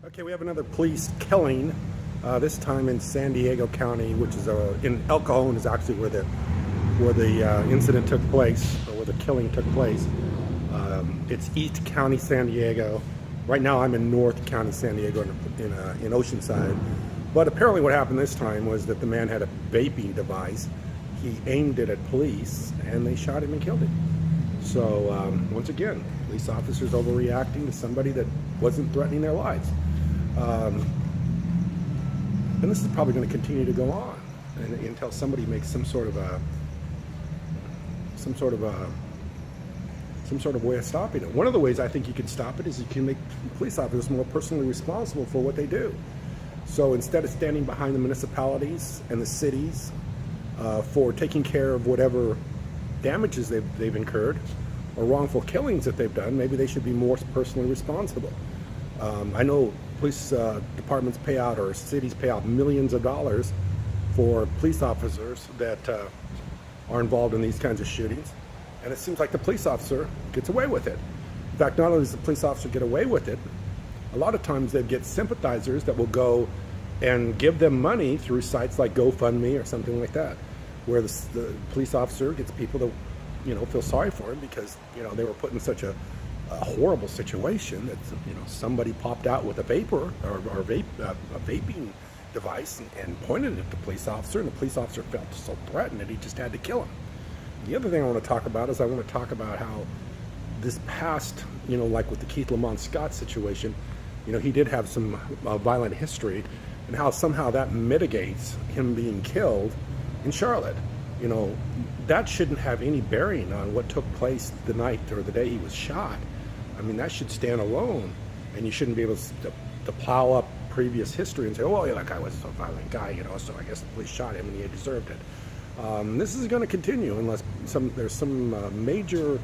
Okay, we have another police killing, this time in San Diego County, which is in El Cajon is actually where the incident took place, or where the killing took place. It's East County, San Diego. Right now I'm in North County, San Diego, in Oceanside. But apparently what happened this time was that the man had a vaping device. He aimed it at police, and they shot him and killed him. So once again, police officers overreacting to somebody that wasn't threatening their lives. And this is probably going to continue to go on until somebody makes some sort of way of stopping it. One of the ways I think you can stop it is you can make police officers more personally responsible for what they do. So instead of standing behind the municipalities and the cities for taking care of whatever damages they've incurred or wrongful killings that they've done, maybe they should be more personally responsible. I know police departments pay out, or cities pay out, millions of dollars for police officers that are involved in these kinds of shootings, and it seems like the police officer gets away with it. In fact, not only does the police officer get away with it, a lot of times they get sympathizers that will go and give them money through sites like GoFundMe or something like that, where the police officer gets people to, feel sorry for him because, they were put in such a horrible situation that, somebody popped out with a vapor or a vaping device and pointed it at the police officer, and the police officer felt so threatened that he just had to kill him. The other thing I want to talk about is I want to talk about how this past, like with the Keith Lamont Scott situation, he did have some violent history, and how somehow that mitigates him being killed in Charlotte. That shouldn't have any bearing on what took place the night or the day he was shot. I mean, that should stand alone, and you shouldn't be able to plow up previous history and say, oh, yeah, that guy was a violent guy, so I guess the police shot him and he deserved it. This is going to continue unless there's something major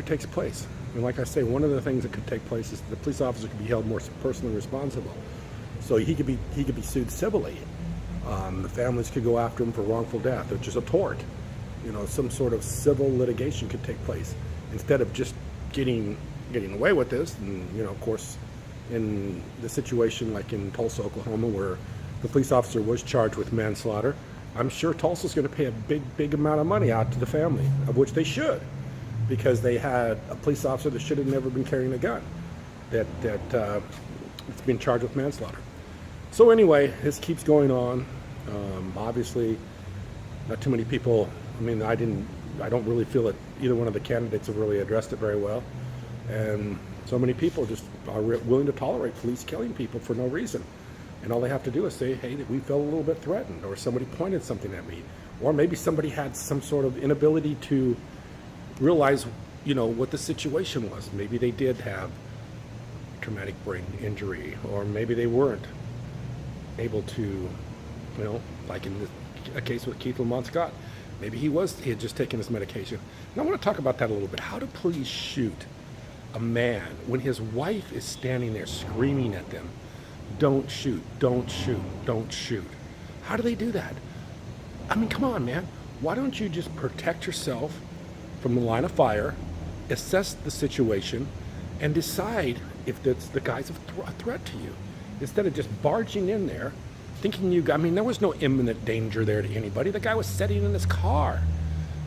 takes place. And like I say, one of the things that could take place is the police officer could be held more personally responsible. So he could be sued civilly. The families could go after him for wrongful death, which is a tort. Some sort of civil litigation could take place instead of just getting away with this. And of course, in the situation like in Tulsa, Oklahoma, where the police officer was charged with manslaughter, I'm sure Tulsa's going to pay a big amount of money out to the family, of which they should, because they had a police officer that should have never been carrying a gun it's been charged with manslaughter. So anyway, this keeps going on. Obviously, not too many people. I mean, I don't really feel that either one of the candidates have really addressed it very well, and so many people just are willing to tolerate police killing people for no reason. And all they have to do is say, hey, we felt a little bit threatened, or somebody pointed something at me, or maybe somebody had some sort of inability to realize, what the situation was. Maybe they did have traumatic brain injury, or maybe they weren't able to, like in a case with Keith Lamont Scott, maybe he had just taken his medication. And I want to talk about that a little bit. How do police shoot a man when his wife is standing there screaming at them, don't shoot, don't shoot, don't shoot? How do they do that? I mean, come on, man. Why don't you just protect yourself from the line of fire, assess the situation, and decide if the guy's a threat to you, instead of just barging in there thinking there was no imminent danger there to anybody. The guy was sitting in his car.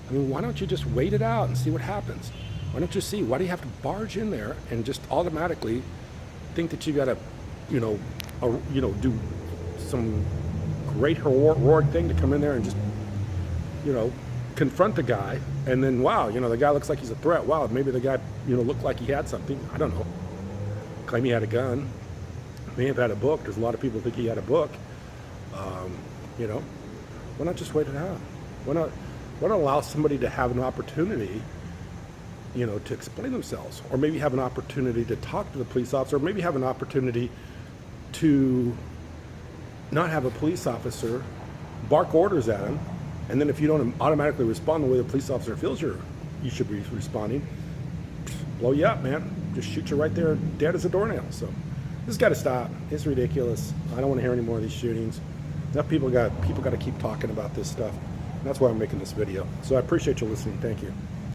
I mean, why don't you just wait it out and see what happens? Why don't you see? Why do you have to barge in there and just automatically think that you got to, do some great heroic thing to come in there and just, confront the guy, and then, wow, the guy looks like he's a threat. Wow, maybe the guy, looked like he had something. I don't know. Claim he had a gun. May have had a book. There's a lot of people think he had a book. Why not just wait it out? Why not allow somebody to have an opportunity, to explain themselves, or maybe have an opportunity to talk to the police officer, or maybe have an opportunity to not have a police officer bark orders at him, and then if you don't automatically respond the way the police officer feels you should be responding, blow you up, man. Just shoot you right there, dead as a doornail. So this has got to stop. It's ridiculous. I don't want to hear any more of these shootings. Enough people got to keep talking about this stuff. And that's why I'm making this video. So I appreciate you listening. Thank you.